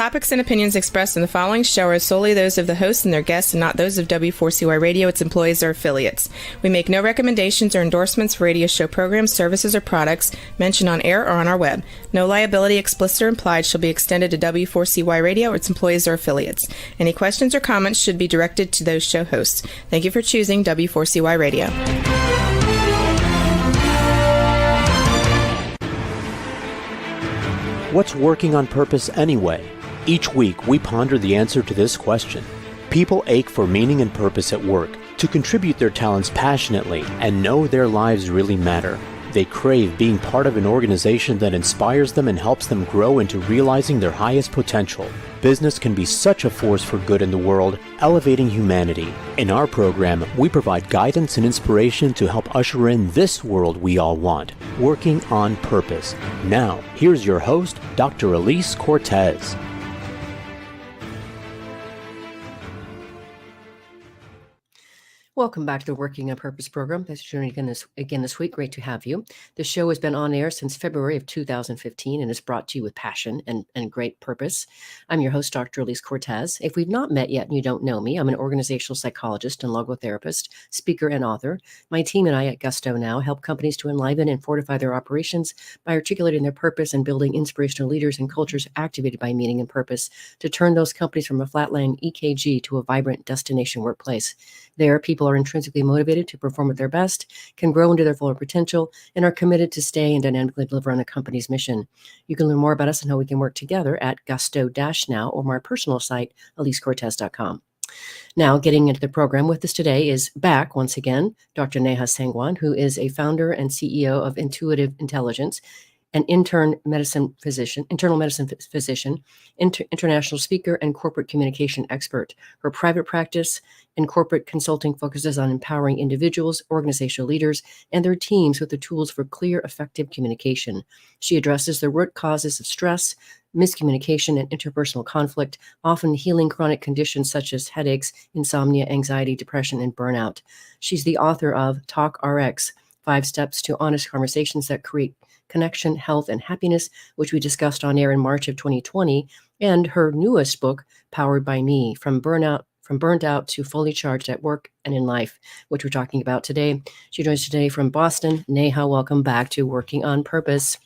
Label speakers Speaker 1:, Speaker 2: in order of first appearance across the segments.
Speaker 1: topics and opinions expressed in the following show are solely those of the host and their guests and not those of W4CY Radio, its employees, or affiliates. We make no recommendations or endorsements for radio show programs, services, or products mentioned on air or on our web. No liability, explicit or implied, shall be extended to W4CY Radio or its employees or affiliates. Any questions or comments should be directed to those show hosts. Thank you for choosing W4CY Radio.
Speaker 2: What's working on purpose anyway? Each week, we ponder the answer to this question. People ache for meaning and purpose at work, to contribute their talents passionately and know their lives really matter. They crave being part of an organization that inspires them and helps them grow into realizing their highest potential. Business can be such a force for good in the world, elevating humanity. In our program, we provide guidance and inspiration to help usher in this world we all want, working on purpose. Now, here's your host, Dr. Elise Cortez.
Speaker 3: Welcome back to the Working on Purpose program. Thanks for joining again this week. Great to have you. The show has been on air since February of 2015 and is brought to you with passion and great purpose. I'm your host, Dr. Elise Cortez. If we've not met yet and you don't know me, I'm an organizational psychologist and logotherapist, speaker, and author. My team and I at Gusto Now help companies to enliven and fortify their operations by articulating their purpose and building inspirational leaders and cultures activated by meaning and purpose to turn those companies from a flatline EKG to a vibrant destination workplace. There, people are intrinsically motivated to perform at their best, can grow into their full potential, and are committed to stay and dynamically deliver on the company's mission. You can learn more about us and how we can work together at Gusto-Now or my personal site, EliseCortez.com. Now, getting into the program with us today is back once again, Dr. Neha Sangwan, who is a founder and CEO of Intuitive Intelligence, an internal medicine physician, international speaker, and corporate communication expert. Her private practice and corporate consulting focuses on empowering individuals, organizational leaders, and their teams with the tools for clear, effective communication. She addresses the root causes of stress, miscommunication, and interpersonal conflict, often healing chronic conditions such as headaches, insomnia, anxiety, depression, and burnout. She's the author of Talk RX, 5 Steps to Honest Conversations That Create Connection, Health, and Happiness, which we discussed on air in March of 2020, and her newest book, Powered by Me, From Burnt Out to Fully Charged at Work and in Life, which we're talking about today. She joins today from Boston. Neha, welcome back to Working on Purpose.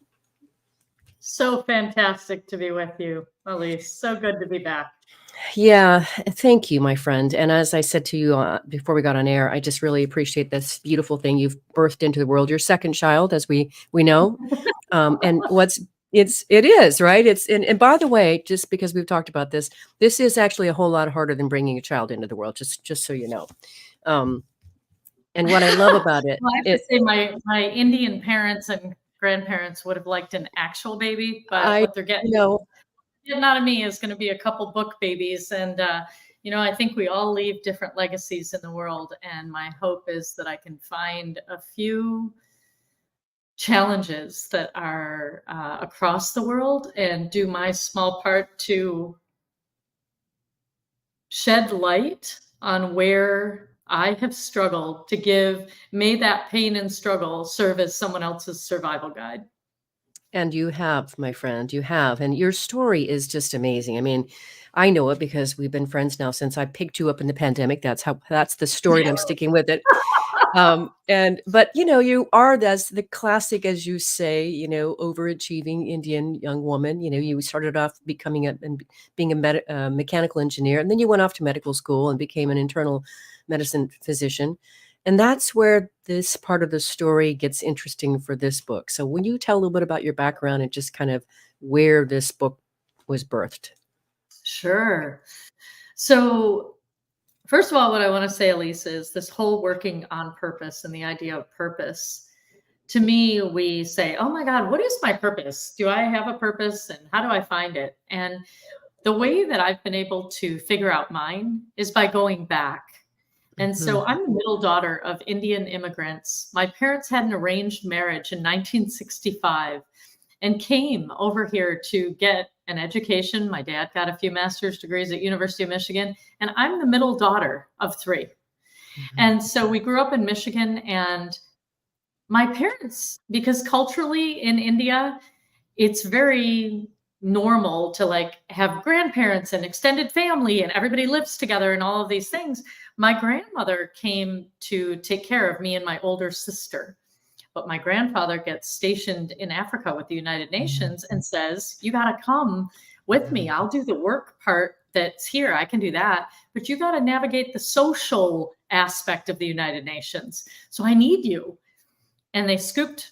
Speaker 4: So fantastic to be with you, Elise. So good to be back.
Speaker 3: Yeah, thank you, my friend. And as I said to you before we got on air, I just really appreciate this beautiful thing you've birthed into the world. Your second child, as we know, and it is right. And by the way, just because we've talked about this is actually a whole lot harder than bringing a child into the world. Just so you know. And what I love about it,
Speaker 4: well, I have to say my Indian parents and grandparents would have liked an actual baby, but what they're getting out of me is going to be a couple book babies. And, I think we all leave different legacies in the world. And my hope is that I can find a few challenges that are across the world and do my small part to shed light on where I have struggled to may that pain and struggle serve as someone else's survival guide.
Speaker 3: And you have, my friend, you have. And your story is just amazing. I mean, I know it because we've been friends now since I picked you up in the pandemic. That's the story, and I'm sticking with it. But you are, that's the classic, as you say, overachieving Indian young woman. You started off being a mechanical engineer, and then you went off to medical school and became an internal medicine physician. And that's where this part of the story gets interesting for this book. So when you tell a little bit about your background and just kind of where this book was birthed.
Speaker 4: Sure. So first of all, what I want to say, Elise, is this whole working on purpose and the idea of purpose. To me, we say, oh my God, what is my purpose? Do I have a purpose? And how do I find it? And the way that I've been able to figure out mine is by going back. And so I'm the middle daughter of Indian immigrants. My parents had an arranged marriage in 1965 and came over here to get an education. My dad got a few master's degrees at University of Michigan, and I'm the middle daughter of 3. And so we grew up in Michigan, and my parents, because culturally in India, it's very normal to like have grandparents and extended family and everybody lives together and all of these things. My grandmother came to take care of me and my older sister. But my grandfather gets stationed in Africa with the United Nations and says, you got to come with me. I'll do the work part that's here. I can do that. But you got to navigate the social aspect of the United Nations. So I need you. And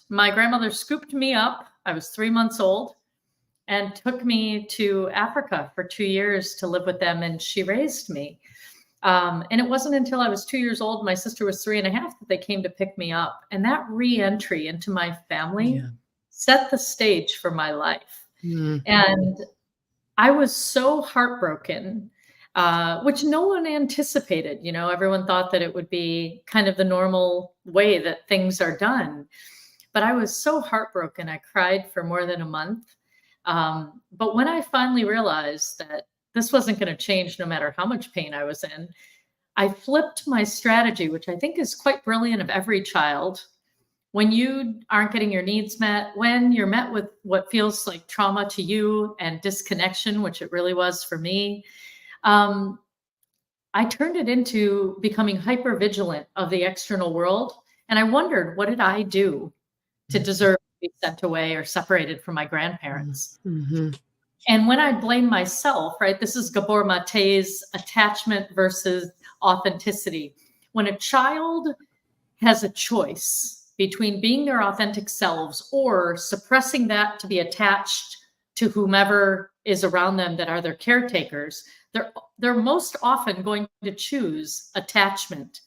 Speaker 4: my grandmother scooped me up. I was 3 months old and took me to Africa for 2 years to live with them. And she raised me. And it wasn't until I was 2 years old, my sister was 3.5, that they came to pick me up. And that re-entry into my family set the stage for my life. And I was so heartbroken, which no one anticipated. You know, everyone thought that it would be kind of the normal way that things are done. But I was so heartbroken. I cried for more than a month. But when I finally realized that this wasn't going to change no matter how much pain I was in, I flipped my strategy, which I think is quite brilliant of every child. When you aren't getting your needs met, when you're met with what feels like trauma to you and disconnection, which it really was for me, I turned it into becoming hyper vigilant of the external world. And I wondered, what did I do to deserve to be sent away or separated from my grandparents? And when I blame myself, right, this is Gabor Mate's attachment versus authenticity. When a child has a choice between being their authentic selves or suppressing that to be attached to whomever is around them that are their caretakers, they're most often going to choose attachment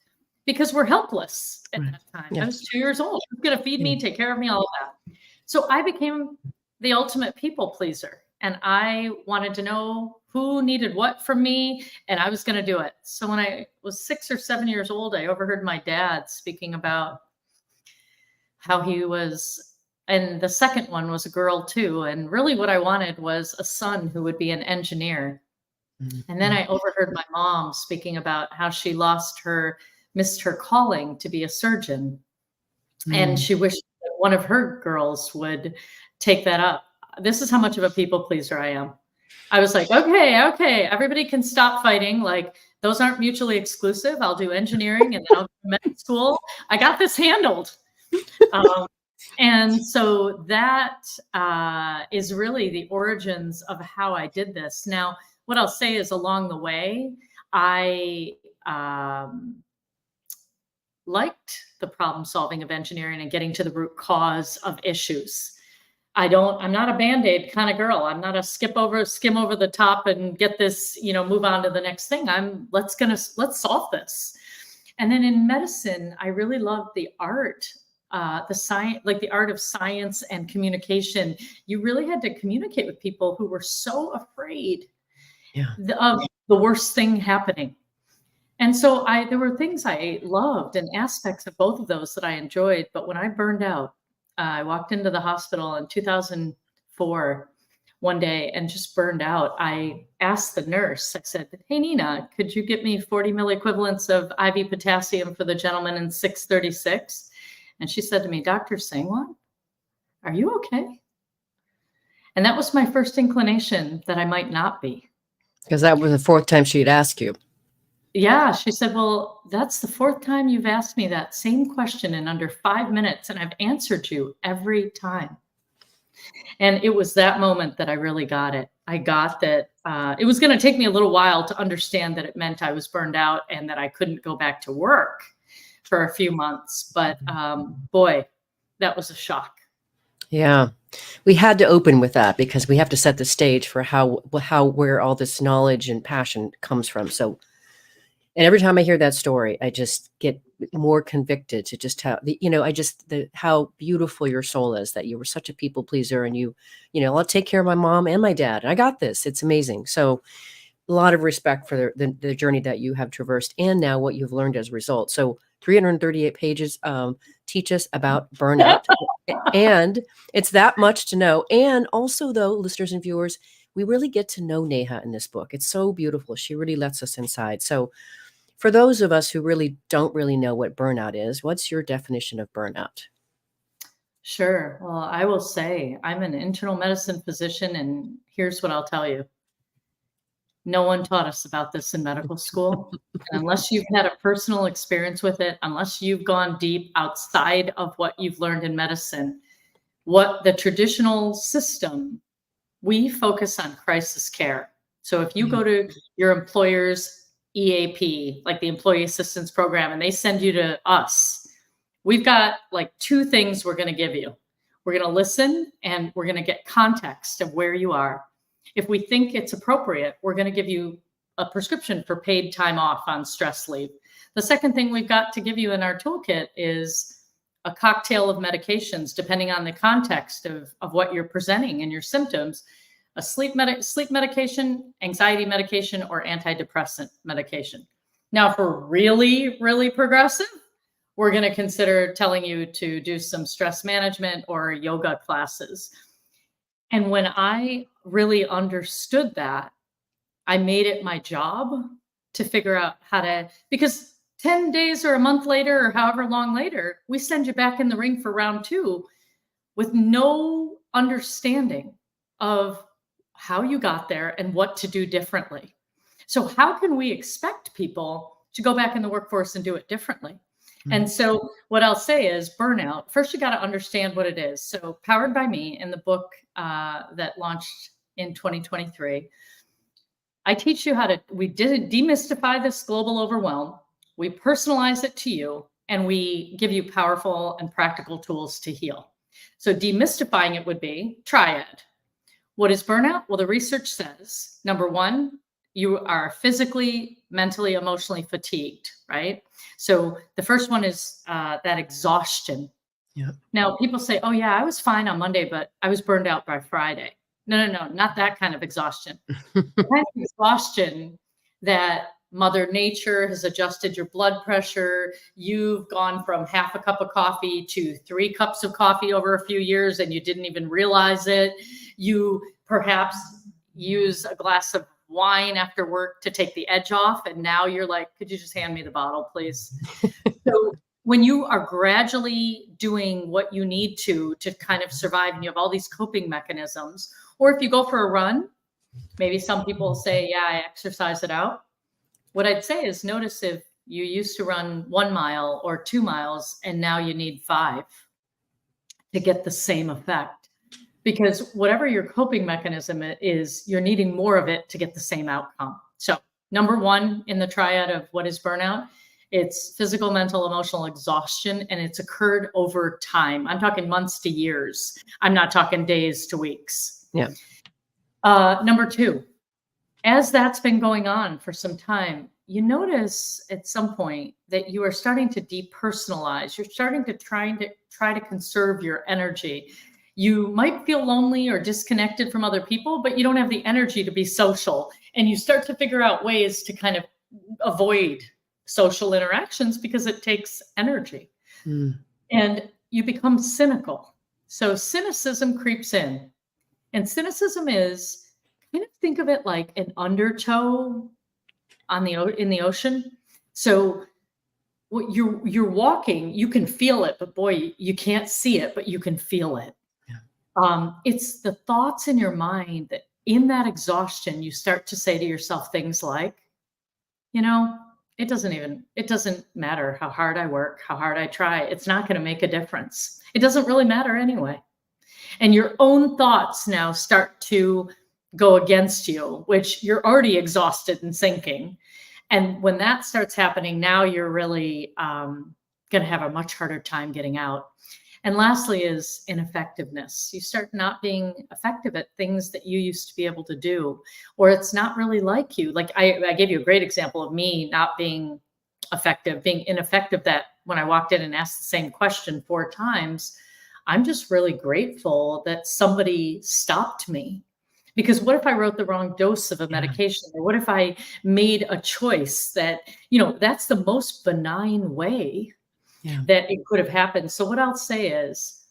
Speaker 4: because we're helpless at that time. I was 2 years old. Who's going to feed me, take care of me, all of that. So I became the ultimate people pleaser. And I wanted to know who needed what from me, and I was going to do it. So when I was 6 or 7 years old, I overheard my dad speaking about how he was, and the second one was a girl too. And really what I wanted was a son who would be an engineer. And then I overheard my mom speaking about how she missed her calling to be a surgeon. And she wished that one of her girls would take that up. This is how much of a people pleaser I am. I was like, okay, everybody can stop fighting. Like, those aren't mutually exclusive. I'll do engineering and then I'll go to med school. I got this handled. And so that is really the origins of how I did this. Now, what I'll say is along the way, I liked the problem solving of engineering and getting to the root cause of issues. I'm not a Band-Aid kind of girl. I'm not a skim over the top and get this, move on to the next thing. Let's solve this. And then in medicine, I really loved the art, the science, like the art of science and communication. You really had to communicate with people who were so afraid of the worst thing happening. And so there were things I loved and aspects of both of those that I enjoyed. But when I burned out, I walked into the hospital in 2004 one day and just burned out. I asked the nurse, I said, hey, Nina, could you get me 40 milliequivalents of IV potassium for the gentleman in 636? And she said to me, Dr. Sangwan, are you okay? And that was my first inclination that I might not be.
Speaker 3: Because that was the fourth time she'd asked you.
Speaker 4: Yeah, she said, well, that's the fourth time you've asked me that same question in under 5 minutes, and I've answered you every time. And it was that moment that I really got it. I got that it was going to take me a little while to understand that it meant I was burned out and that I couldn't go back to work for a few months. But boy, that was a shock.
Speaker 3: Yeah, we had to open with that because we have to set the stage for where all this knowledge and passion comes from. So. And every time I hear that story, I just get more convicted to just how beautiful your soul is, that you were such a people pleaser and I'll take care of my mom and my dad. I got this. It's amazing. So a lot of respect for the journey that you have traversed and now what you've learned as a result. So 338 pages teach us about burnout. And it's that much to know. And also, though, listeners and viewers, we really get to know Neha in this book. It's so beautiful. She really lets us inside. So for those of us who really don't know what burnout is, what's your definition of burnout?
Speaker 4: Sure. Well, I will say I'm an internal medicine physician, and here's what I'll tell you. No one taught us about this in medical school. And unless you've had a personal experience with it, unless you've gone deep outside of what you've learned in medicine, what the traditional system, we focus on crisis care. So if you go to your employer's EAP, like the Employee Assistance Program, and they send you to us, we've got like two things we're going to give you. We're going to listen and we're going to get context of where you are. If we think it's appropriate, we're going to give you a prescription for paid time off on stress leave. The second thing we've got to give you in our toolkit is a cocktail of medications, depending on the context of what you're presenting and your symptoms, a sleep medication, anxiety medication, or antidepressant medication. Now, if we're really, really progressive, we're going to consider telling you to do some stress management or yoga classes. And when I really understood that, I made it my job to figure out how to, because 10 days or a month later or however long later, we send you back in the ring for round 2 with no understanding of how you got there and what to do differently. So how can we expect people to go back in the workforce and do it differently? And so what I'll say is burnout. First, you got to understand what it is. So Powered by Me, in the book that launched in 2023, I teach you how to, we didn't demystify this global overwhelm. We personalize it to you, and we give you powerful and practical tools to heal. So demystifying it would be triad. What is burnout? Well, the research says, number 1, you are physically, mentally, emotionally fatigued, right? So the first one is that exhaustion.
Speaker 3: Yeah.
Speaker 4: Now, people say, oh, yeah, I was fine on Monday, but I was burned out by Friday. No, not that kind of exhaustion. The kind of exhaustion that Mother Nature has adjusted your blood pressure. You've gone from half a cup of coffee to 3 cups of coffee over a few years, and you didn't even realize it. You perhaps use a glass of wine after work to take the edge off. And now you're like, could you just hand me the bottle, please? So when you are gradually doing what you need to kind of survive, and you have all these coping mechanisms, or if you go for a run, maybe some people say, yeah, I exercise it out. What I'd say is notice if you used to run 1 mile or 2 miles, and now you need 5 to get the same effect. Because whatever your coping mechanism is, you're needing more of it to get the same outcome. So number 1 in the triad of what is burnout, it's physical, mental, emotional exhaustion, and it's occurred over time. I'm talking months to years. I'm not talking days to weeks.
Speaker 3: Yeah.
Speaker 4: Number 2, as that's been going on for some time, you notice at some point that you are starting to depersonalize. You're starting to try to conserve your energy. You might feel lonely or disconnected from other people, but you don't have the energy to be social. And you start to figure out ways to kind of avoid social interactions because it takes energy. And you become cynical. So cynicism creeps in. And cynicism is, kind of think of it like an undertow in the ocean. So you're walking, you can feel it, but boy, you can't see it, but you can feel it. It's the thoughts in your mind that in that exhaustion, you start to say to yourself things like, it doesn't matter how hard I work, how hard I try. It's not going to make a difference. It doesn't really matter anyway. And your own thoughts now start to go against you, which you're already exhausted and sinking. And when that starts happening, now you're really going to have a much harder time getting out. And lastly is ineffectiveness. You start not being effective at things that you used to be able to do, or it's not really like you. Like I gave you a great example of me not being effective, being ineffective, that when I walked in and asked the same question 4 times, I'm just really grateful that somebody stopped me. Because what if I wrote the wrong dose of a medication? Or what if I made a choice that, that's the most benign way that it could have happened. So what I'll say is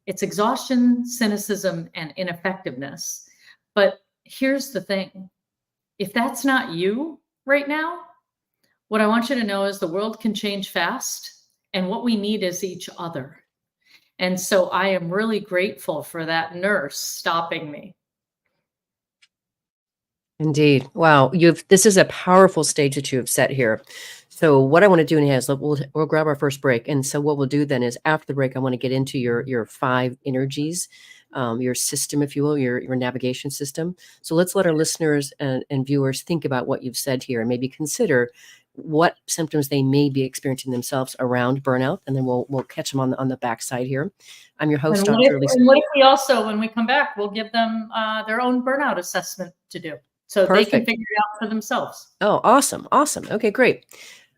Speaker 4: it's exhaustion, cynicism, and ineffectiveness. But here's the thing. If that's not you right now, what I want you to know is the world can change fast. And what we need is each other. And so I am really grateful for that nurse stopping me.
Speaker 3: Indeed. Wow. This is a powerful stage that you have set here. So what I want to do, Neha, is we'll grab our first break. And so what we'll do then is after the break, I want to get into your 5 energies, your system, if you will, your navigation system. So let's let our listeners and viewers think about what you've said here and maybe consider what symptoms they may be experiencing themselves around burnout. And then we'll catch them on the backside here. I'm your host, Dr. Lisa.
Speaker 4: And what if we also, when we come back, we'll give them their own burnout assessment to do, so
Speaker 3: Perfect.
Speaker 4: They can figure it out for themselves.
Speaker 3: Oh, awesome. Awesome. Okay, great.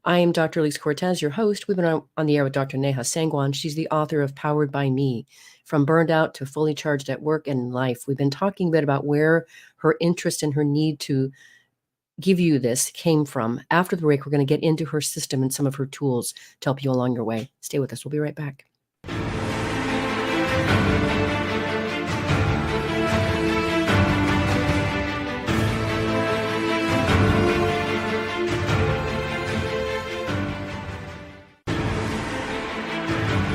Speaker 3: I am Dr. Elise Cortez, your host. We've been on the air with Dr. Neha Sangwan. She's the author of Powered by Me, From Burned Out to Fully Charged at Work and in Life. We've been talking a bit about where her interest and her need to give you this came from. After the break, we're going to get into her system and some of her tools to help you along your way. Stay with us. We'll be right back.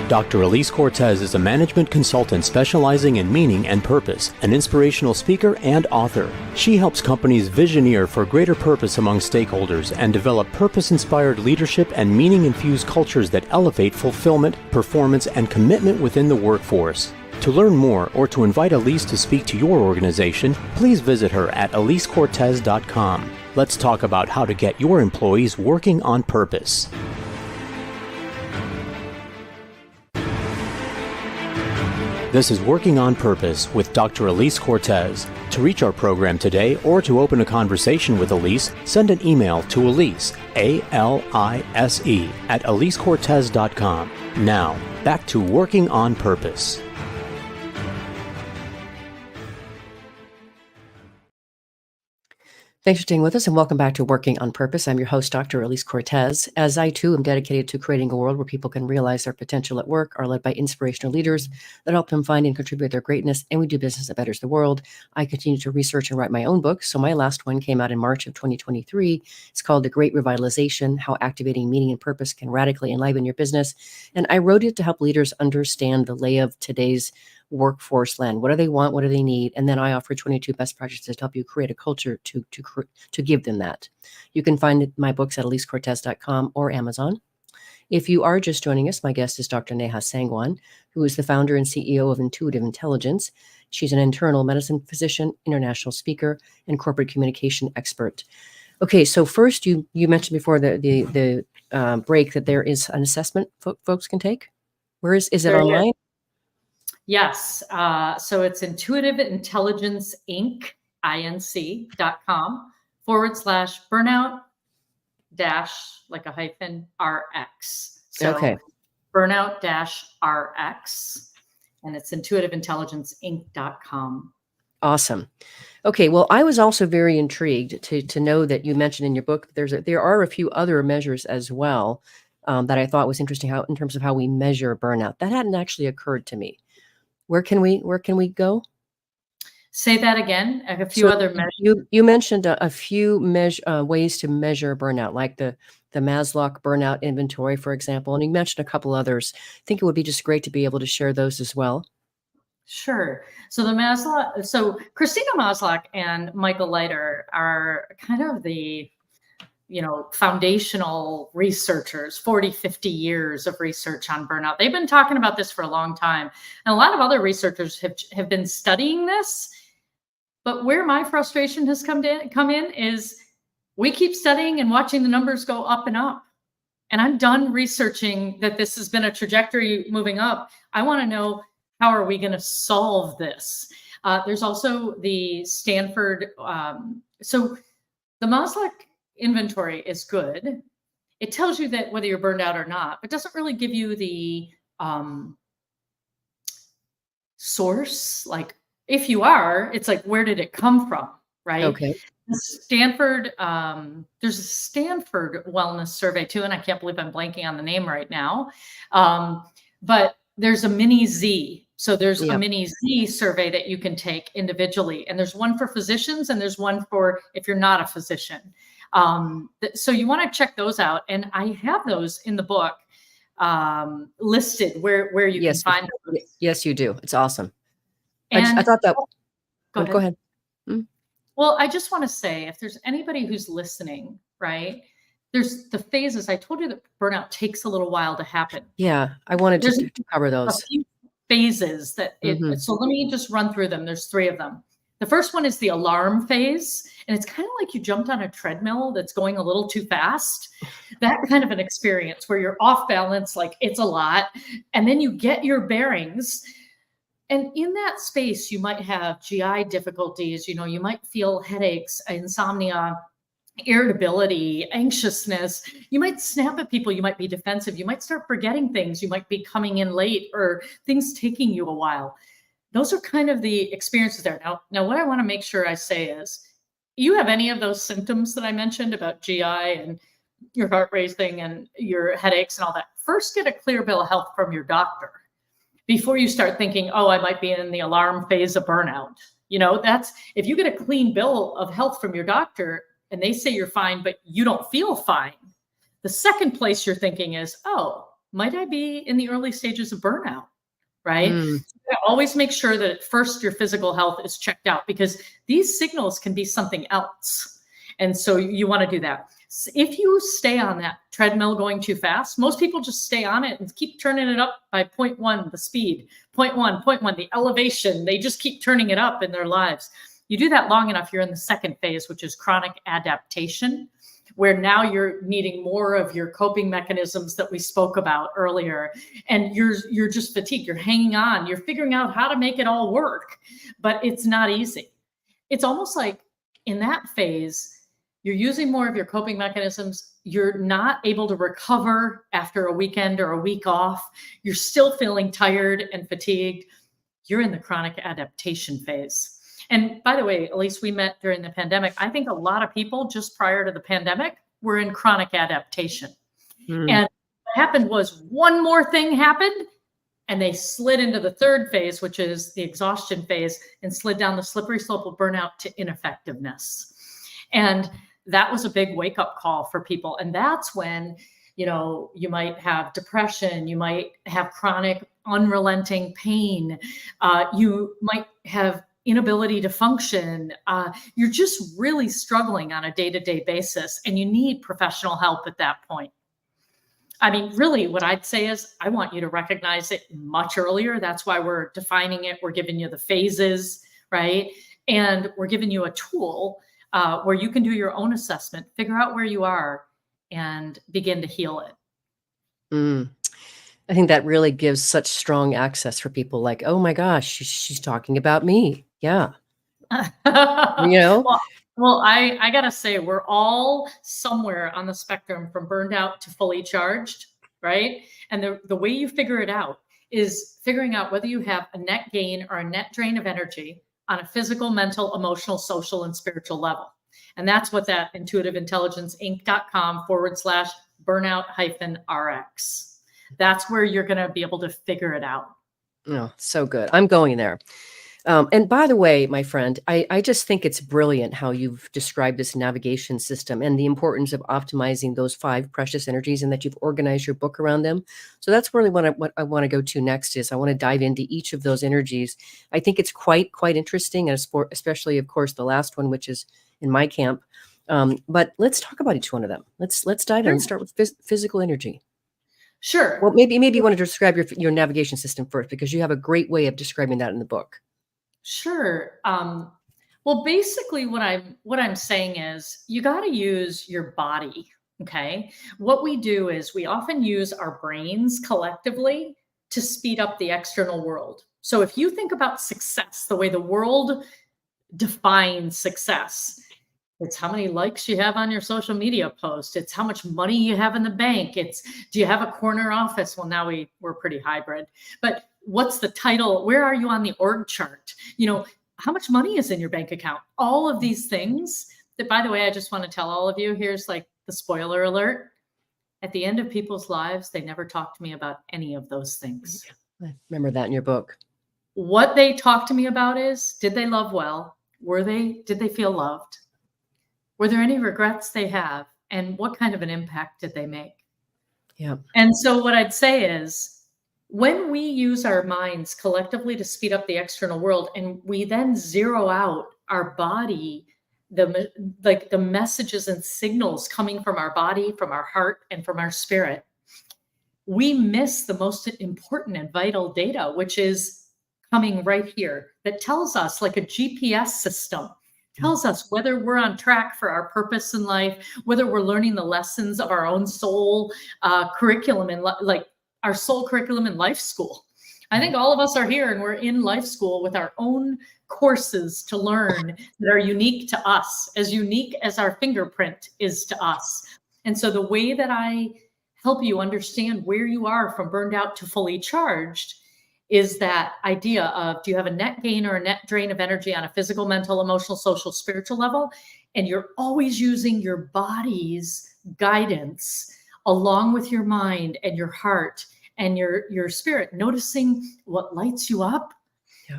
Speaker 2: Dr. Elise Cortez is a management consultant specializing in meaning and purpose, an inspirational speaker and author. She helps companies visioneer for greater purpose among stakeholders and develop purpose-inspired leadership and meaning-infused cultures that elevate fulfillment, performance, and commitment within the workforce. To learn more or to invite Elise to speak to your organization, please visit her at elisecortez.com. Let's talk about how to get your employees working on purpose. This is Working on Purpose with Dr. Elise Cortez. To reach our program today or to open a conversation with Elise, send an email to Elise, A-L-I-S-E, at elisecortez.com. Now, back to Working on Purpose.
Speaker 3: Thanks for staying with us and welcome back to Working on Purpose. I'm your host, Dr. Elise Cortez. As I too am dedicated to creating a world where people can realize their potential at work, are led by inspirational leaders that help them find and contribute their greatness, and we do business that betters the world. I continue to research and write my own books. So my last one came out in March of 2023. It's called The Great Revitalization: How Activating Meaning and Purpose Can Radically Enliven Your Business. And I wrote it to help leaders understand the lay of today's workforce land. What do they want? What do they need? And then I offer 22 best practices to help you create a culture to give them that. You can find my books at elisecortez.com or Amazon. If you are just joining us, my guest is Dr. Neha Sangwan, who is the founder and CEO of Intuitive Intelligence. She's an internal medicine physician, international speaker, and corporate communication expert. Okay, so first, you mentioned before the break that there is an assessment folks can take. Where is it online?
Speaker 4: Yes. So it's intuitiveintelligence.com/burnout -RX. So
Speaker 3: okay.
Speaker 4: Burnout -RX. And it's intuitiveintelligenceinc.com.
Speaker 3: Awesome. Okay. Well, I was also very intrigued to know that you mentioned in your book, there are a few other measures as well that I thought was interesting in terms of how we measure burnout. That hadn't actually occurred to me. Where can we go?
Speaker 4: Say that again. A few other measures.
Speaker 3: You mentioned a few ways to measure burnout, like the Maslow burnout inventory, for example, and you mentioned a couple others. I think it would be just great to be able to share those as well.
Speaker 4: Sure. So Christina Maslach and Michael Leiter are kind of the foundational researchers, 40, 50 years of research on burnout. They've been talking about this for a long time. And a lot of other researchers have been studying this. But where my frustration has come in is we keep studying and watching the numbers go up and up. And I'm done researching that this has been a trajectory moving up. I want to know, how are we going to solve this? There's also the Stanford. So the Maslach inventory is good. It tells you that whether you're burned out or not, but doesn't really give you the source. Like if you are, it's like, where did it come from? Right.
Speaker 3: Okay.
Speaker 4: Stanford, there's a Stanford wellness survey too. And I can't believe I'm blanking on the name right now. But there's a mini Z. So there's a mini Z survey that you can take individually. And there's one for physicians and there's one for if you're not a physician. So you want to check those out. And I have those in the book. listed where you can find those.
Speaker 3: Yes, you do. It's awesome.
Speaker 4: And
Speaker 3: I thought that.
Speaker 4: Go
Speaker 3: Go ahead.
Speaker 4: Well, I just want to say, if there's anybody who's listening, right, there's the phases. I told you that burnout takes a little while to happen.
Speaker 3: Yeah, I wanted to cover
Speaker 4: A
Speaker 3: those.
Speaker 4: few phases that so let me just run through them. There's 3 of them. The first one is the alarm phase, and it's kind of like you jumped on a treadmill that's going a little too fast. That kind of an experience where you're off balance, like it's a lot, and then you get your bearings. And in that space, you might have GI difficulties, you might feel headaches, insomnia, irritability, anxiousness. You might snap at people. You might be defensive. You might start forgetting things. You might be coming in late or things taking you a while. Those are kind of the experiences there. Now, what I want to make sure I say is, you have any of those symptoms that I mentioned about GI and your heart racing and your headaches and all that, first get a clear bill of health from your doctor before you start thinking, oh, I might be in the alarm phase of burnout. That's, if you get a clean bill of health from your doctor and they say you're fine, but you don't feel fine, the second place you're thinking is, oh, might I be in the early stages of burnout, right? So always make sure that at first your physical health is checked out, because these signals can be something else. And so you want to do that. If you stay on that treadmill going too fast, most people just stay on it and keep turning it up by 0.1, the speed, 0.1, the elevation. They just keep turning it up in their lives. You do that long enough, you're in the second phase, which is chronic adaptation, where now you're needing more of your coping mechanisms that we spoke about earlier. And you're just fatigued. You're hanging on. You're figuring out how to make it all work, but it's not easy. It's almost like in that phase, you're using more of your coping mechanisms. You're not able to recover after a weekend or a week off. You're still feeling tired and fatigued. You're in the chronic adaptation phase. And by the way, at least we met during the pandemic. I think a lot of people just prior to the pandemic were in chronic adaptation. And what happened was one more thing happened and they slid into the third phase, which is the exhaustion phase, and slid down the slippery slope of burnout to ineffectiveness. And that was a big wake-up call for people. And that's when, you might have depression, you might have chronic unrelenting pain, you might have inability to function. You're just really struggling on a day-to-day basis, and you need professional help at that point. I mean, really what I'd say is I want you to recognize it much earlier. That's why we're defining it. We're giving you the phases, right? And we're giving you a tool where you can do your own assessment, figure out where you are, and begin to heal it.
Speaker 3: I think that really gives such strong access for people like, oh my gosh, she's talking about me. Yeah.
Speaker 4: Well, I got to say, we're all somewhere on the spectrum from burned out to fully charged, right? And the way you figure it out is figuring out whether you have a net gain or a net drain of energy on a physical, mental, emotional, social, and spiritual level. And that's what that intuitiveintelligenceinc.com/burnout-RX. That's where you're going to be able to figure it out.
Speaker 3: Oh, so good. I'm going there. And by the way, my friend, I just think it's brilliant how you've described this navigation system and the importance of optimizing those 5 precious energies, and that you've organized your book around them. So that's really what I want to go to next. Is I want to dive into each of those energies. I think it's quite interesting, especially, of course, the last one, which is in my camp. But let's talk about each one of them. Let's dive in and start with physical energy.
Speaker 4: Sure.
Speaker 3: Well, maybe you want to describe your navigation system first, because you have a great way of describing that in the book.
Speaker 4: Sure. Well, basically what I'm saying is you got to use your body. Okay. What we do is we often use our brains collectively to speed up the external world. So if you think about success, the way the world defines success, it's how many likes you have on your social media post. It's how much money you have in the bank. It's, do you have a corner office? Well, now we're pretty hybrid, but what's the title? Where are you on the org chart? How much money is in your bank account? All of these things that, by the way, I just want to tell all of you, here's like the spoiler alert. At the end of people's lives, they never talk to me about any of those things.
Speaker 3: I remember that in your book.
Speaker 4: What they talk to me about is, did they love well? Did they feel loved? Were there any regrets they have? And what kind of an impact did they make?
Speaker 3: Yeah.
Speaker 4: And so what I'd say is, when we use our minds collectively to speed up the external world, and we then zero out our body, the messages and signals coming from our body, from our heart, and from our spirit, we miss the most important and vital data, which is coming right here, that tells us, like a GPS system, tells us whether we're on track for our purpose in life, whether we're learning the lessons of our own soul curriculum, and like our soul curriculum in life school. I think all of us are here and we're in life school with our own courses to learn that are unique to us, as unique as our fingerprint is to us. And so the way that I help you understand where you are from burned out to fully charged is that idea of, do you have a net gain or a net drain of energy on a physical, mental, emotional, social, spiritual level? And you're always using your body's guidance along with your mind and your heart and your spirit, noticing what lights you up,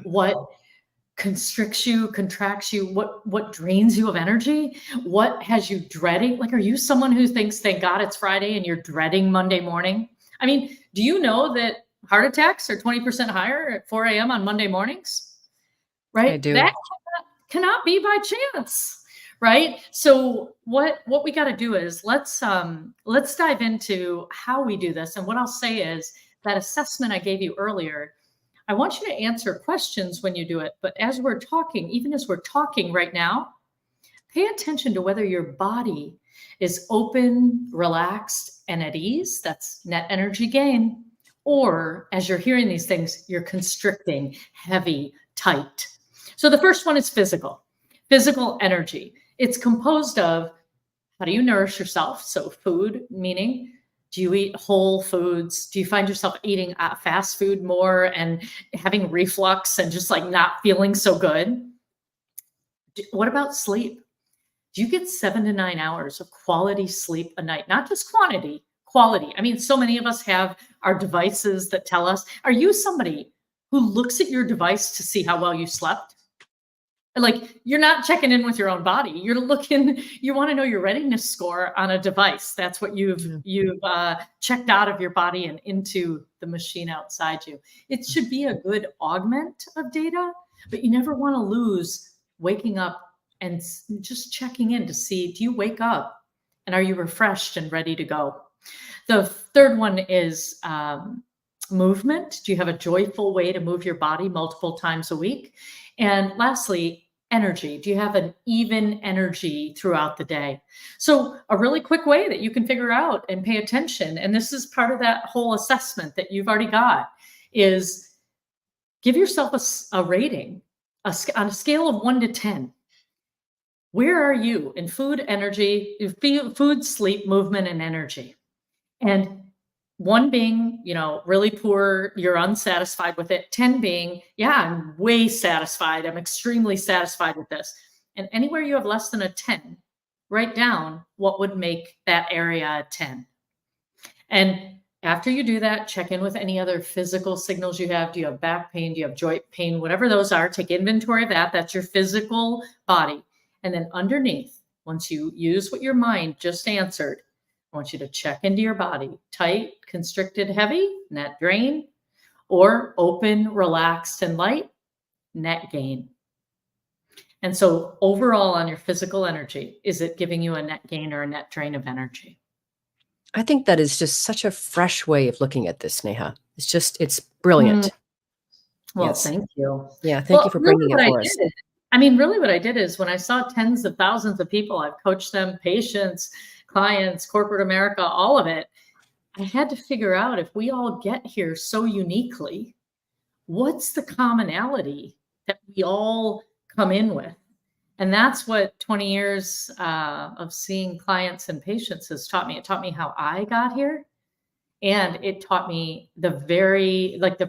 Speaker 4: what constricts you, contracts you, what drains you of energy, what has you dreading. Like, are you someone who thinks, thank God it's Friday, and you're dreading Monday morning? I mean, do you know that heart attacks are 20% higher at 4 a.m. on Monday mornings? Right?
Speaker 3: I do.
Speaker 4: That cannot be by chance. Right? So what we got to do is let's dive into how we do this. And what I'll say is, that assessment I gave you earlier, I want you to answer questions when you do it. But as we're talking, even as we're talking right now, pay attention to whether your body is open, relaxed, and at ease. That's net energy gain. Or as you're hearing these things, you're constricting, heavy, tight. So the first one is physical energy. It's composed of, how do you nourish yourself? So food, meaning, do you eat whole foods? Do you find yourself eating fast food more and having reflux and just like not feeling so good? What about sleep? Do you get 7 to 9 hours of quality sleep a night? Not just quantity, quality. I mean, so many of us have our devices that tell us. Are you somebody who looks at your device to see how well you slept? Like, you're not checking in with your own body. You're looking, you want to know your readiness score on a device. That's what you've checked out of your body and into the machine outside you. It should be a good augment of data, but you never want to lose waking up and just checking in to see, do you wake up and are you refreshed and ready to go? The third one is movement. Do you have a joyful way to move your body multiple times a week? And lastly, energy. Do you have an even energy throughout the day? So a really quick way that you can figure out and pay attention, and this is part of that whole assessment that you've already got, is give yourself a rating on a scale of 1 to 10. Where are you in food, energy, food, sleep, movement, and energy? And 1 being, really poor, you're unsatisfied with it. 10 being, yeah, I'm way satisfied. I'm extremely satisfied with this. And anywhere you have less than a 10, write down what would make that area a 10. And after you do that, check in with any other physical signals you have. Do you have back pain? Do you have joint pain? Whatever those are, take inventory of that. That's your physical body. And then underneath, once you use what your mind just answered, I want you to check into your body. Tight, constricted, heavy, net drain, or open, relaxed, and light, net gain. And so overall on your physical energy, is it giving you a net gain or a net drain of energy?
Speaker 3: I think that is just such a fresh way of looking at this, Neha. It's brilliant.
Speaker 4: Well, yes. Thank you.
Speaker 3: Yeah, thank you for bringing it for us.
Speaker 4: Really what I did is, when I saw tens of thousands of people, I've coached them, patients, clients, corporate America, all of it, I had to figure out, if we all get here so uniquely, what's the commonality that we all come in with? And that's what 20 years of seeing clients and patients has taught me. It taught me how I got here. And it taught me the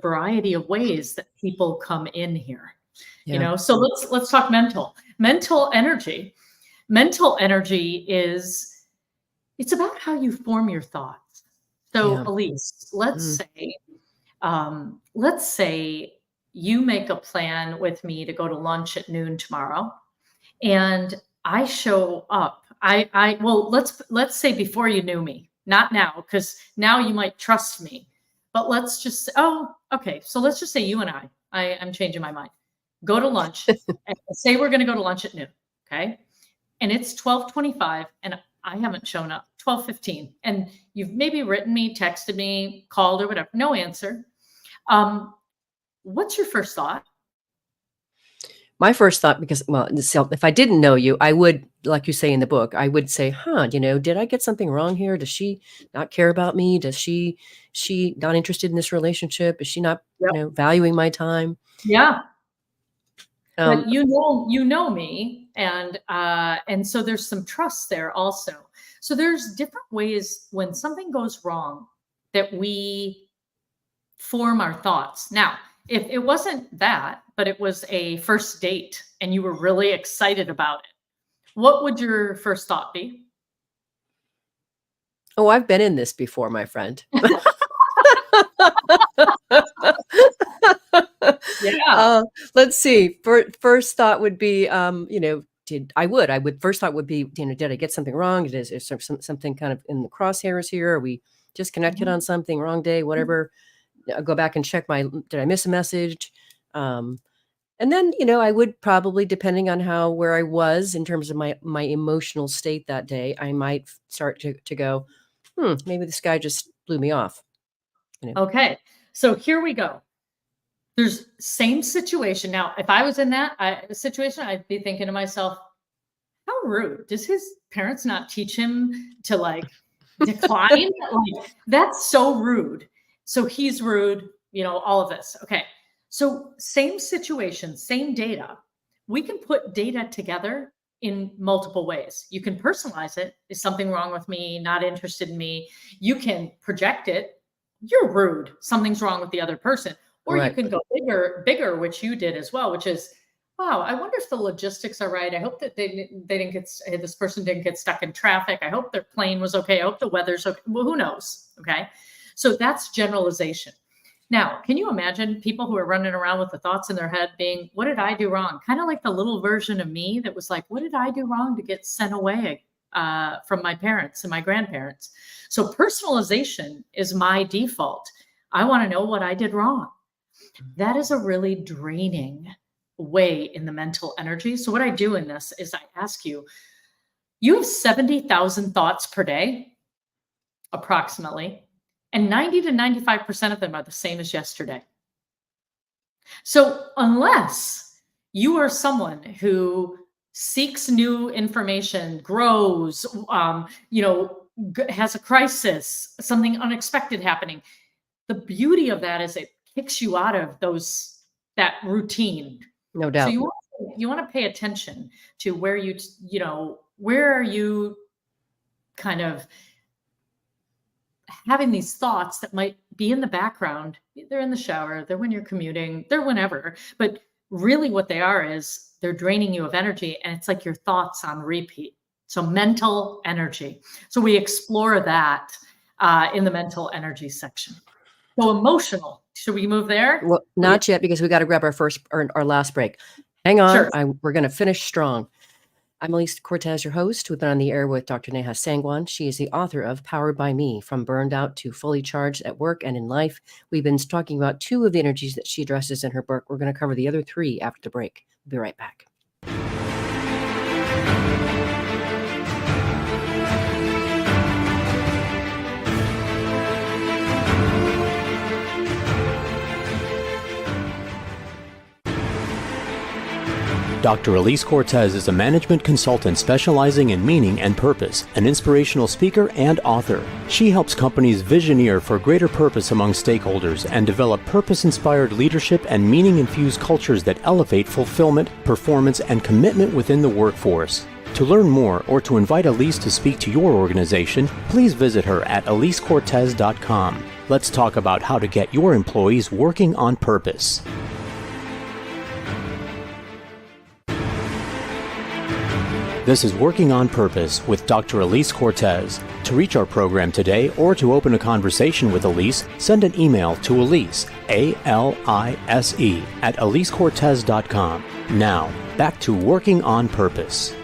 Speaker 4: variety of ways that people come in here.
Speaker 3: Yeah.
Speaker 4: So let's talk mental energy. Mental energy it's about how you form your thoughts. So Elise, let's say you make a plan with me to go to lunch at noon tomorrow, and I show up. Let's say before you knew me, not now, because now you might trust me. But let's just, okay. So let's just say you and I'm changing my mind, go to lunch and say we're going to go to lunch at noon. Okay. And it's 12:25 and I haven't shown up, 12:15. And you've maybe written me, texted me, called or whatever, no answer. What's your first thought?
Speaker 3: My first thought, because, if I didn't know you, I would, like you say in the book, I would say, did I get something wrong here? Does she not care about me? Does she not interested in this relationship? Is she not, valuing my time?
Speaker 4: Yeah. But you know me, and so there's some trust there also. So there's different ways when something goes wrong that we form our thoughts. Now, if it wasn't that, but it was a first date and you were really excited about it, what would your first thought be?
Speaker 3: Oh, I've been in this before, my friend.
Speaker 4: Yeah.
Speaker 3: Let's see. First thought would be, first thought would be, did I get something wrong? Is there something kind of in the crosshairs here? Are we disconnected on something, wrong day, whatever? I'll go back and check did I miss a message? And then, I would probably, depending on where I was in terms of my emotional state that day, I might start to go, maybe this guy just blew me off.
Speaker 4: Okay. So here we go. There's same situation. Now, if I was in that situation, I'd be thinking to myself, how rude. Does his parents not teach him to decline? That's so rude. So he's rude, all of this. Okay. So same situation, same data. We can put data together in multiple ways. You can personalize it. Is something wrong with me? Not interested in me? You can project it. You're rude. Something's wrong with the other person. Or right. You can go bigger, which you did as well, which is, wow, I wonder if the logistics are right. I hope that this person didn't get stuck in traffic. I hope their plane was okay. I hope the weather's okay. Well, who knows? Okay. So that's generalization. Now, can you imagine people who are running around with the thoughts in their head being, what did I do wrong? Kind of like the little version of me that was like, what did I do wrong to get sent away from my parents and my grandparents? So personalization is my default. I want to know what I did wrong. That is a really draining way in the mental energy. So what I do in this is I ask you, you have 70,000 thoughts per day, approximately. And 90 to 95% of them are the same as yesterday. So unless you are someone who seeks new information, grows, has a crisis, something unexpected happening, the beauty of that is it kicks you out of that routine.
Speaker 3: No doubt.
Speaker 4: So you want to pay attention to where where are you kind of having these thoughts that might be in the background. They're in the shower, they're when you're commuting, they're whenever. But really what they are is they're draining you of energy, and it's like your thoughts on repeat. So mental energy. So we explore that in the mental energy section. So emotional. Should we move there?
Speaker 3: Well, not yet, because we got to grab our last break. Hang on.
Speaker 4: Sure.
Speaker 3: We're going to finish strong. I'm Elise Cortez, your host. We've been on the air with Dr. Neha Sangwan. She is the author of Powered by Me, From Burned Out to Fully Charged at Work and in Life. We've been talking about 2 of the energies that she addresses in her book. We're going to cover the other 3 after the break. We'll be right back.
Speaker 2: Dr. Elise Cortez is a management consultant specializing in meaning and purpose, an inspirational speaker and author. She helps companies visioneer for greater purpose among stakeholders and develop purpose-inspired leadership and meaning-infused cultures that elevate fulfillment, performance, and commitment within the workforce. To learn more or to invite Elise to speak to your organization, please visit her at elisecortez.com. Let's talk about how to get your employees working on purpose. This is Working on Purpose with Dr. Elise Cortez. To reach our program today or to open a conversation with Elise, send an email to Elise, A-L-I-S-E, at elisecortez.com. Now, back to Working on Purpose.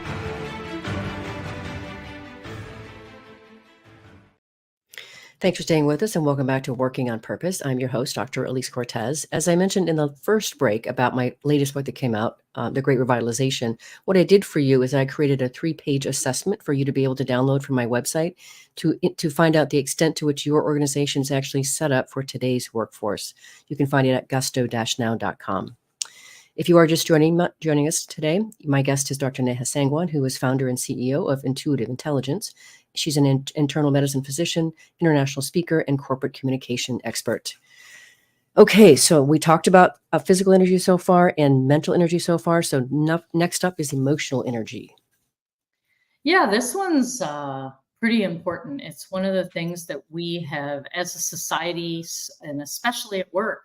Speaker 3: Thanks for staying with us and welcome back to Working on Purpose. I'm your host, Dr. Elise Cortez. As I mentioned in the first break about my latest book that came out, The Great Revitalization, what I did for you is I created a 3-page assessment for you to be able to download from my website to find out the extent to which your organization is actually set up for today's workforce. You can find it at gusto-now.com. If you are just joining us today, my guest is Dr. Neha Sangwan, who is founder and CEO of Intuitive Intelligence. She's an internal medicine physician, international speaker, and corporate communication expert. Okay, so we talked about physical energy so far and mental energy so far. So next up is emotional energy.
Speaker 4: Yeah, this one's pretty important. It's one of the things that we have as a society, and especially at work,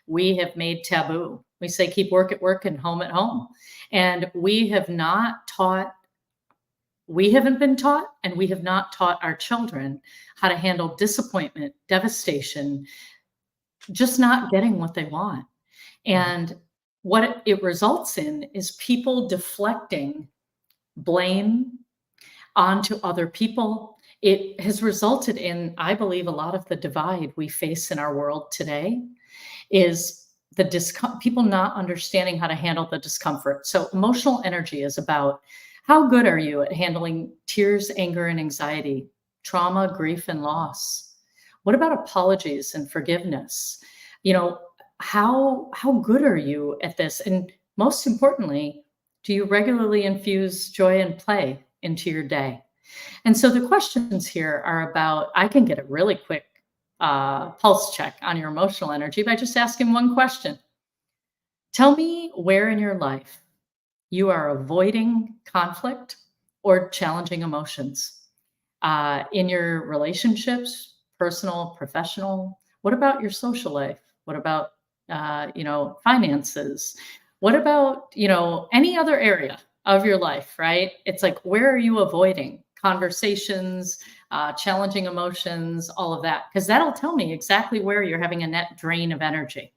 Speaker 4: we have made taboo. We say keep work at work and home at home. And we haven't been taught, and we have not taught our children how to handle disappointment, devastation, just not getting what they want. And what it results in is people deflecting blame onto other people. It has resulted in, I believe, a lot of the divide we face in our world today is people not understanding how to handle the discomfort. So emotional energy is about how good are you at handling tears, anger, and anxiety, trauma, grief, and loss? What about apologies and forgiveness? How good are you at this? And most importantly, do you regularly infuse joy and play into your day? And so the questions here are about, I can get a really quick pulse check on your emotional energy by just asking one question. Tell me where in your life you are avoiding conflict or challenging emotions in your relationships, personal, professional. What about your social life? What about, finances? What about, any other area of your life, right? It's like, where are you avoiding conversations, challenging emotions, all of that? Because that'll tell me exactly where you're having a net drain of energy.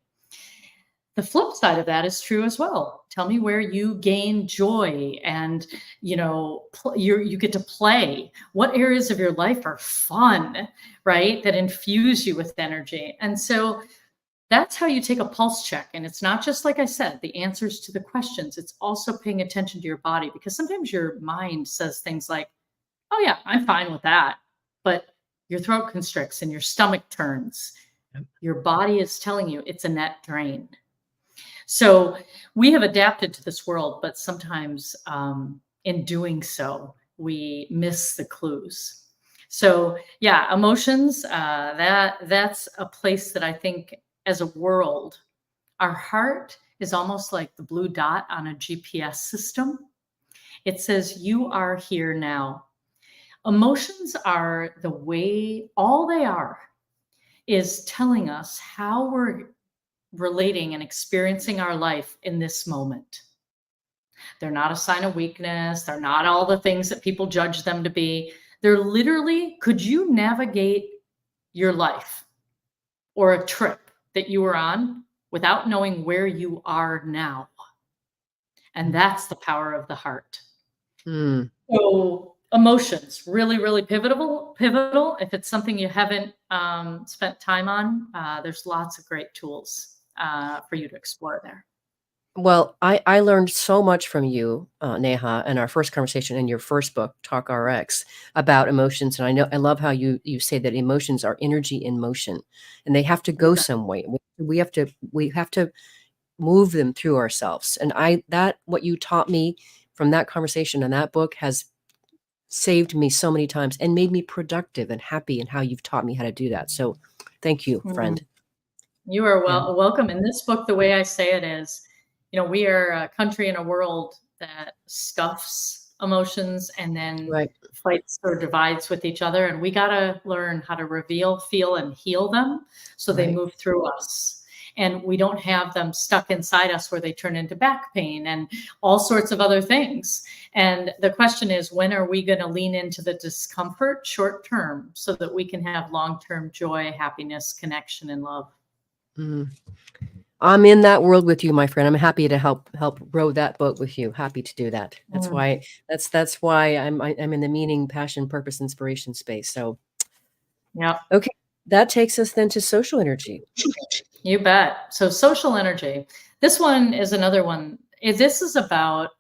Speaker 4: The flip side of that is true as well. Tell me where you gain joy and, you get to play. What areas of your life are fun, right? That infuse you with energy. And so that's how you take a pulse check. And it's not just, like I said, the answers to the questions. It's also paying attention to your body, because sometimes your mind says things like, oh yeah, I'm fine with that. But your throat constricts and your stomach turns. Your body is telling you it's a net drain. So we have adapted to this world, but sometimes in doing so, we miss the clues. So yeah, emotions, that's a place that I think as a world, our heart is almost like the blue dot on a GPS system. It says, you are here now. Emotions are the way, all they are is telling us how we're relating and experiencing our life in this moment. They're not a sign of weakness. They're not all the things that people judge them to be. They're literally, could you navigate your life or a trip that you were on without knowing where you are now? And that's the power of the heart. So emotions, really, really pivotal. If it's something you haven't spent time on, there's lots of great tools for you to explore there.
Speaker 3: Well, I learned so much from you, Neha, in our first conversation in your first book, Talk RX, about emotions. And I love how you say that emotions are energy in motion, and they have to go some way. We have to move them through ourselves. And what you taught me from that conversation and that book has saved me so many times and made me productive and happy in how you've taught me how to do that. So thank you, friend.
Speaker 4: You are welcome. In this book, the way I say it is, we are a country and a world that stuffs emotions and then fights or divides with each other. And we got to learn how to reveal, feel, and heal them so they move through us. And we don't have them stuck inside us where they turn into back pain and all sorts of other things. And the question is, when are we going to lean into the discomfort short term so that we can have long-term joy, happiness, connection, and love?
Speaker 3: I'm in that world with you, my friend. I'm happy to help row that boat with you. Happy to do that. That's why I'm in the meaning, passion, purpose, inspiration space. So
Speaker 4: yeah.
Speaker 3: Okay. that takes us then to social energy.
Speaker 4: You bet. So social energy. This one is another one. This is about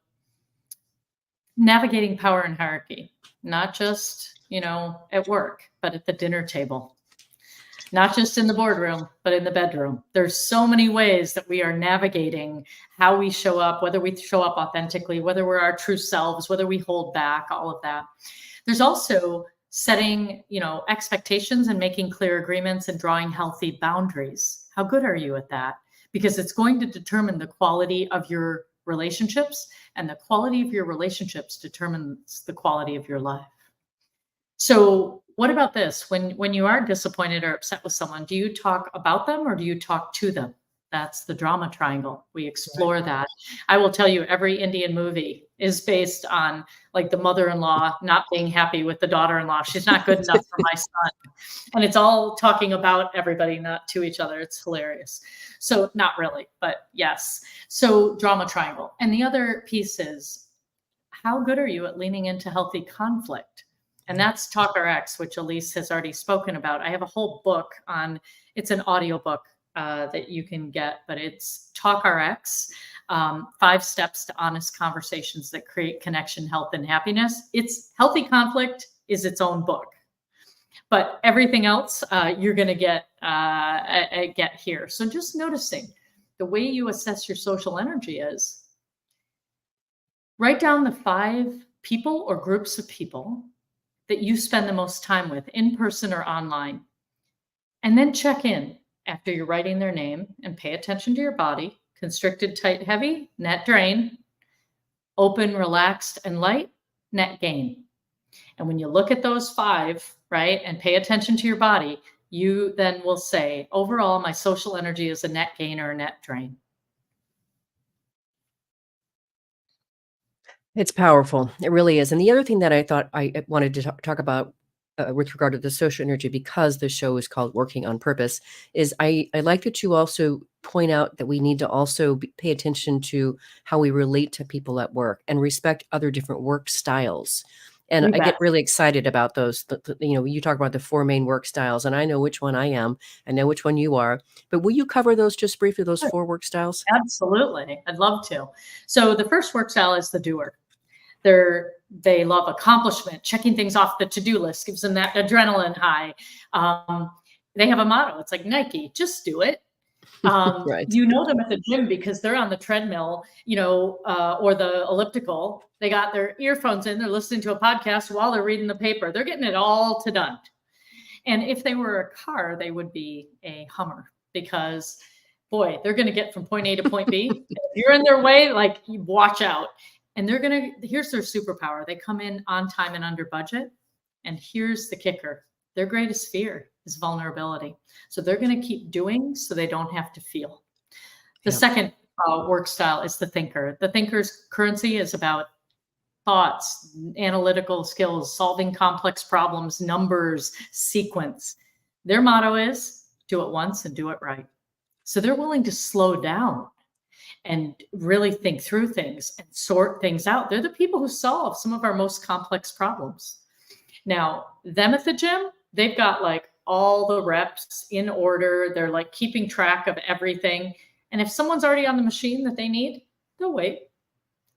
Speaker 4: navigating power and hierarchy, not just, at work, but at the dinner table, not just in the boardroom, but in the bedroom. There's so many ways that we are navigating how we show up, whether we show up authentically, whether we're our true selves, whether we hold back, all of that. There's also setting, expectations and making clear agreements and drawing healthy boundaries. How good are you at that? Because it's going to determine the quality of your relationships, and the quality of your relationships determines the quality of your life. So what about this? When you are disappointed or upset with someone, do you talk about them or do you talk to them? That's the drama triangle. We explore that. I will tell you, every Indian movie is based on like the mother-in-law not being happy with the daughter-in-law. She's not good enough for my son. And it's all talking about everybody, not to each other. It's hilarious. So not really, but yes. So drama triangle. And the other piece is, how good are you at leaning into healthy conflict? And that's Talk RX, which Elise has already spoken about. I have a whole book on, it's an audio book that you can get, but it's Talk RX, 5 steps to honest conversations that create connection, health, and happiness. It's healthy conflict is its own book, but everything else you're going to get here. So just noticing the way you assess your social energy is write down the 5 people or groups of people that you spend the most time with, in person or online, and then check in after you're writing their name and pay attention to your body. Constricted, tight, heavy, net drain. Open, relaxed, and light, net gain. And when you look at those 5, right, and pay attention to your body, you then will say, overall, my social energy is a net gain or a net drain.
Speaker 3: It's powerful. It really is. And the other thing that I thought I wanted to talk about with regard to the social energy, because the show is called Working on Purpose, is I like that you also point out that we need to also pay attention to how we relate to people at work and respect other different work styles. And I get really excited about those. You talk about the 4 main work styles, and I know which one I am. I know which one you are. But will you cover those just briefly, those 4 work styles?
Speaker 4: Absolutely. I'd love to. So the first work style is the doer. They love accomplishment, checking things off the to-do list, gives them that adrenaline high. They have a motto. It's like Nike, just do it. Right. You know them at the gym because they're on the treadmill, or the elliptical. They got their earphones in, they're listening to a podcast while they're reading the paper. They're getting it all to done. And if they were a car, they would be a Hummer, because boy, they're going to get from point A to point B. If you're in their way, like, watch out. And here's their superpower. They come in on time and under budget. And here's the kicker. Their greatest fear is vulnerability. So they're going to keep doing so they don't have to feel. The second work style is the thinker. The thinker's currency is about thoughts, analytical skills, solving complex problems, numbers, sequence. Their motto is do it once and do it right. So they're willing to slow down and really think through things and sort things out. They're the people who solve some of our most complex problems. Now, them at the gym, they've got like all the reps in order. They're like keeping track of everything. And if someone's already on the machine that they need, they'll wait.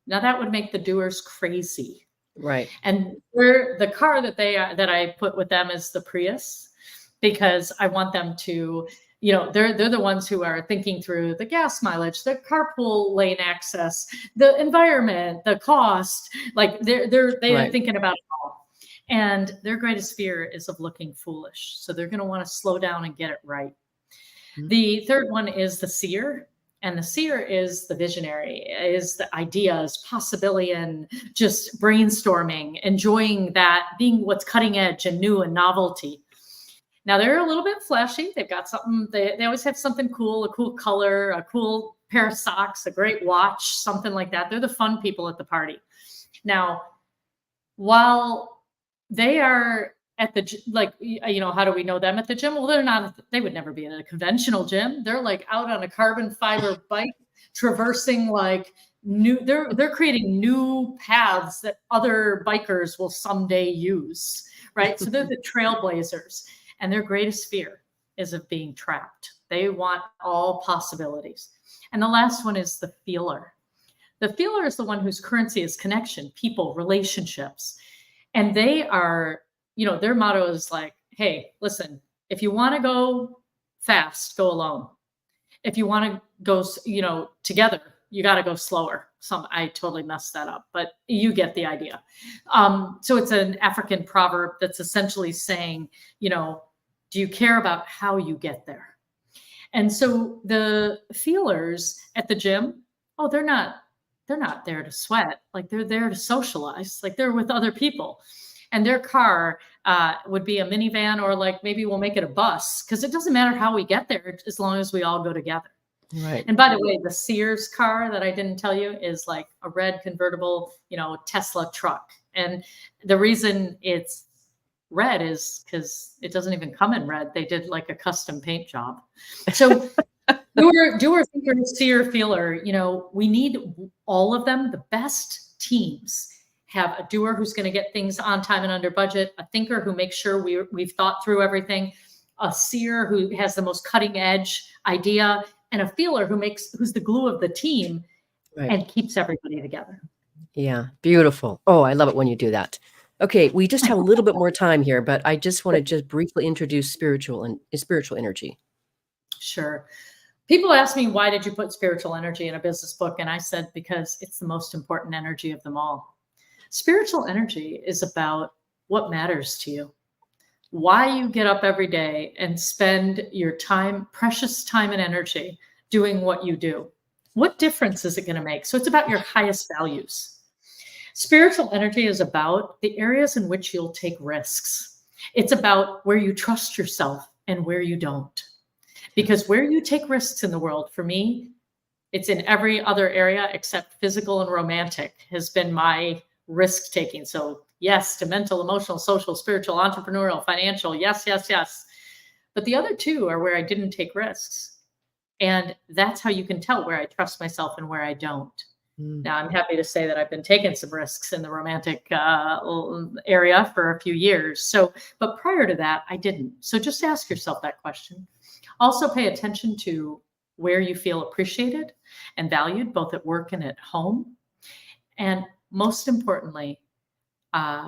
Speaker 4: Now that would make the doers crazy.
Speaker 3: Right.
Speaker 4: And the car that I put with them is the Prius, because I want them to, they're the ones who are thinking through the gas mileage, the carpool lane access, the environment, the cost. Like they're thinking about it all. And their greatest fear is of looking foolish. So they're going to want to slow down and get it right. Mm-hmm. The third one is the seer. And the seer is the visionary, is the ideas, possibility, and just brainstorming, enjoying that, being what's cutting edge and new and novelty. Now they're a little bit flashy. They've got something, they always have something cool, a cool color, a cool pair of socks, a great watch, something like that. They're the fun people at the party. Now, while they are at the, how do we know them at the gym? Well, they would never be at a conventional gym. They're like out on a carbon fiber bike, traversing they're creating new paths that other bikers will someday use, right? So they're the trailblazers. And their greatest fear is of being trapped. They want all possibilities. And the last one is the feeler. The feeler is the one whose currency is connection, people, relationships. And they are, their motto is like, hey, listen, if you want to go fast, go alone. If you want to go, together, you got to go slower. I totally messed that up, but you get the idea. So it's an African proverb that's essentially saying, do you care about how you get there? And so the feelers at the gym, they're not there to sweat. Like, they're there to socialize. Like, they're with other people. And their car would be a minivan, or like maybe we'll make it a bus, because it doesn't matter how we get there as long as we all go together.
Speaker 3: Right.
Speaker 4: And by the way, the Sears car that I didn't tell you is like a red convertible, Tesla truck. And the reason it's red is because it doesn't even come in red. They did like a custom paint job. So doer, thinker, seer, feeler, we need all of them. The best teams have a doer who's going to get things on time and under budget, a thinker who makes sure we've thought through everything, a seer who has the most cutting edge idea, and a feeler who's the glue of the team, right, and keeps everybody together.
Speaker 3: Yeah, beautiful. Oh, I love it when you do that. Okay, we just have a little bit more time here, but I just want to just briefly introduce spiritual energy.
Speaker 4: Sure. People ask me, why did you put spiritual energy in a business book? And I said, because it's the most important energy of them all. Spiritual energy is about what matters to you, why you get up every day and spend your time, precious time and energy doing what you do. What difference is it going to make? So it's about your highest values. Spiritual energy is about the areas in which you'll take risks. It's about where you trust yourself and where you don't. Because where you take risks in the world, for me, it's in every other area except physical and romantic has been my risk taking. So yes, to mental, emotional, social, spiritual, entrepreneurial, financial. Yes, yes, yes. But the other two are where I didn't take risks. And that's how you can tell where I trust myself and where I don't. Now, I'm happy to say that I've been taking some risks in the romantic area for a few years. But prior to that, I didn't. So just ask yourself that question. Also pay attention to where you feel appreciated and valued, both at work and at home. And most importantly,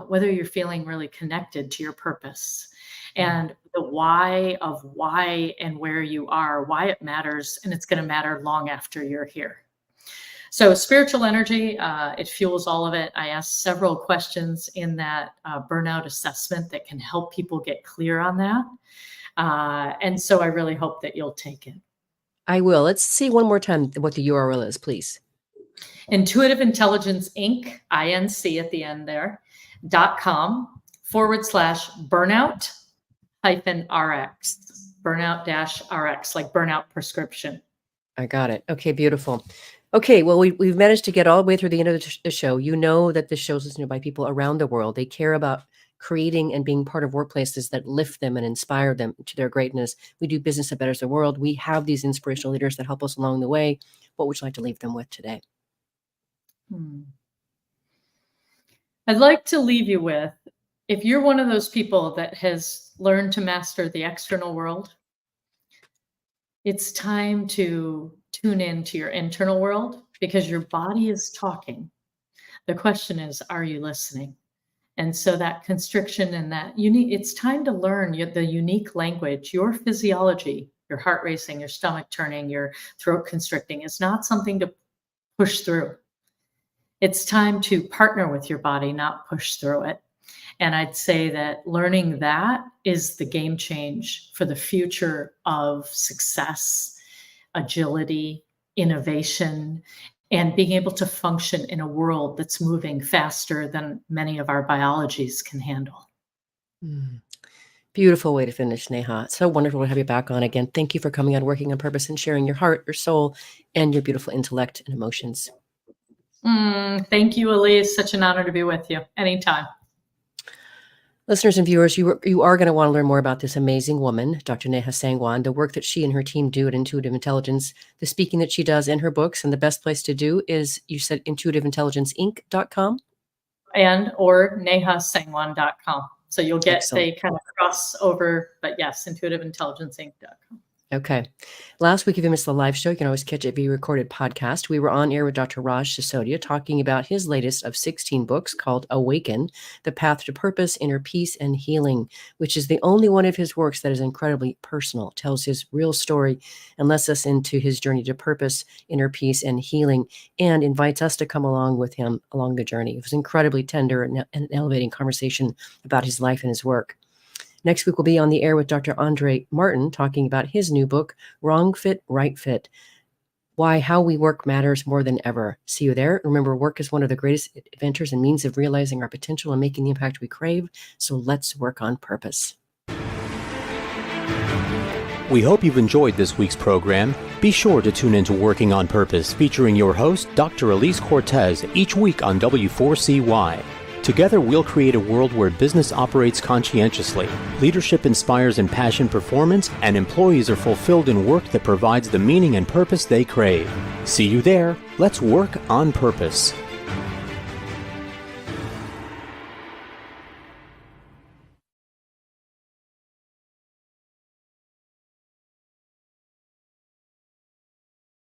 Speaker 4: whether you're feeling really connected to your purpose and the why of why and where you are, why it matters, and it's going to matter long after you're here. So spiritual energy, it fuels all of it. I asked several questions in that burnout assessment that can help people get clear on that. And so I really hope that you'll take it.
Speaker 3: I will. Let's see one more time what the URL is, please.
Speaker 4: Intuitive Intelligence Inc., INC at the end there, .com/burnout-RX, burnout-RX, like burnout prescription.
Speaker 3: I got it. Okay, beautiful. Okay, well, we've managed to get all the way through the end of the show. You know that this show's listened to by people around the world. They care about creating and being part of workplaces that lift them and inspire them to their greatness. We do business that betters the world. We have these inspirational leaders that help us along the way. What would you like to leave them with today?
Speaker 4: I'd like to leave you with, if you're one of those people that has learned to master the external world, it's time to tune into your internal world, because your body is talking. The question is, are you listening? And so that constriction and that it's time to learn the unique language, your physiology, your heart racing, your stomach turning, your throat constricting is not something to push through. It's time to partner with your body, not push through it. And I'd say that learning that is the game change for the future of success, agility, innovation, and being able to function in a world that's moving faster than many of our biologies can handle.
Speaker 3: Beautiful way to finish, Neha. So wonderful to have you back on again. Thank you for coming on Working on Purpose and sharing your heart, your soul, and your beautiful intellect and emotions.
Speaker 4: Thank you, Elise. Such an honor to be with you. Anytime.
Speaker 3: Listeners and viewers, you are going to want to learn more about this amazing woman, Dr. Neha Sangwan, the work that she and her team do at Intuitive Intelligence, the speaking that she does in her books, and the best place to do is, you said, intuitiveintelligenceinc.com?
Speaker 4: Or nehasangwan.com. So you'll get,
Speaker 3: Excellent.
Speaker 4: they kind of cross over, but yes, intuitiveintelligenceinc.com.
Speaker 3: Okay. Last week, if you missed the live show, you can always catch it via recorded podcast. We were on air with Dr. Raj Sisodia talking about his latest of 16 books called Awaken, The Path to Purpose, Inner Peace, and Healing, which is the only one of his works that is incredibly personal, tells his real story, and lets us into his journey to purpose, inner peace, and healing, and invites us to come along with him along the journey. It was incredibly tender and an elevating conversation about his life and his work. Next week, we'll be on the air with Dr. Andre Martin talking about his new book, Wrong Fit, Right Fit, Why How We Work Matters More Than Ever. See you there. Remember, work is one of the greatest adventures and means of realizing our potential and making the impact we crave. So let's work on purpose.
Speaker 2: We hope you've enjoyed this week's program. Be sure to tune into Working on Purpose, featuring your host, Dr. Elise Cortez, each week on W4CY. Together, we'll create a world where business operates conscientiously, leadership inspires impassioned performance, and employees are fulfilled in work that provides the meaning and purpose they crave. See you there. Let's work on purpose.